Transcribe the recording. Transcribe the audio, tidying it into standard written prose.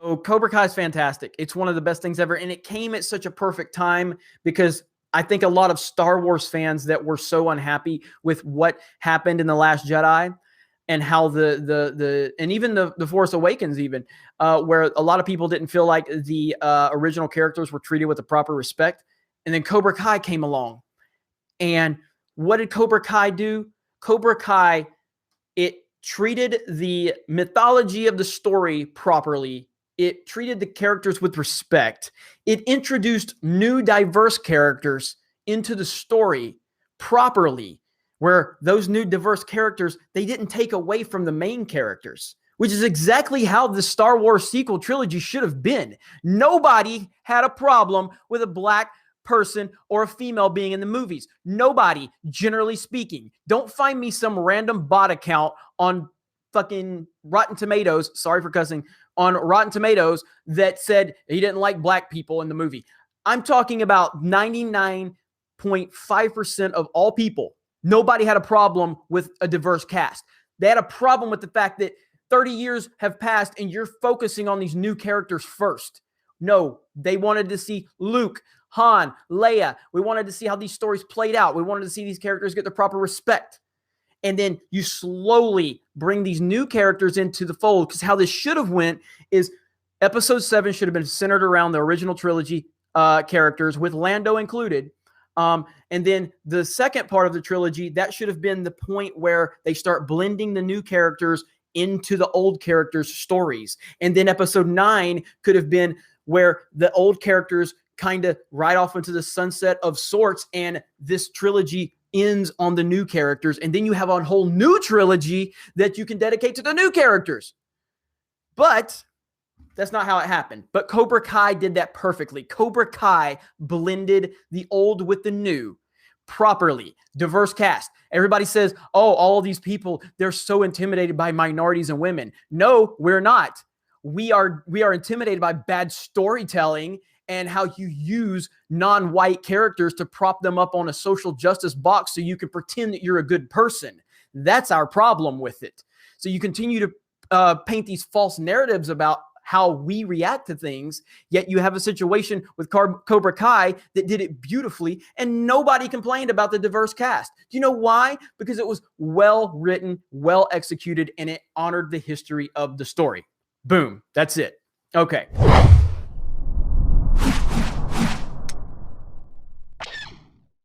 Oh, Cobra Kai is fantastic. It's one of the best things ever. And it came at such a perfect time because I think a lot of Star Wars fans that were so unhappy with what happened in The Last Jedi and how and even the Force Awakens, even where a lot of people didn't feel like the original characters were treated with the proper respect. And then Cobra Kai came along. And what did Cobra Kai do? Cobra Kai, it treated the mythology of the story properly. It treated the characters with respect. It introduced new diverse characters into the story properly, where those new diverse characters, they didn't take away from the main characters, which is exactly how the Star Wars sequel trilogy should have been. Nobody had a problem with a black person or a female being in the movies. Nobody, generally speaking. Don't find me some random bot account on fucking Rotten Tomatoes, sorry for cussing, on Rotten Tomatoes that said he didn't like black people in the movie. I'm talking about 99.5% of all people. Nobody had a problem with a diverse cast. They had a problem with the fact that 30 years have passed and you're focusing on these new characters first. No, they wanted to see Luke, Han, Leia. We wanted to see how these stories played out. We wanted to see these characters get the proper respect. And then you slowly bring these new characters into the fold, because how this should have went is episode 7 should have been centered around the original trilogy characters, with Lando included. And then the second part of the trilogy, that should have been the point where they start blending the new characters into the old characters' stories. And then episode 9 could have been where the old characters kind of ride off into the sunset of sorts, and this trilogy ends on the new characters, and then you have a whole new trilogy that you can dedicate to the new characters. But that's not how it happened. But Cobra Kai did that perfectly. Cobra Kai blended the old with the new properly. Diverse cast. Everybody says, oh, all of these people, they're so intimidated by minorities and women. No, we're not. We are intimidated by bad storytelling and how you use non-white characters to prop them up on a social justice box so you can pretend that you're a good person. That's our problem with it. So you continue to paint these false narratives about how we react to things, yet you have a situation with Cobra Kai that did it beautifully, and nobody complained about the diverse cast. Do you know why? Because it was well written, well executed, and it honored the history of the story. Boom. That's it. Okay.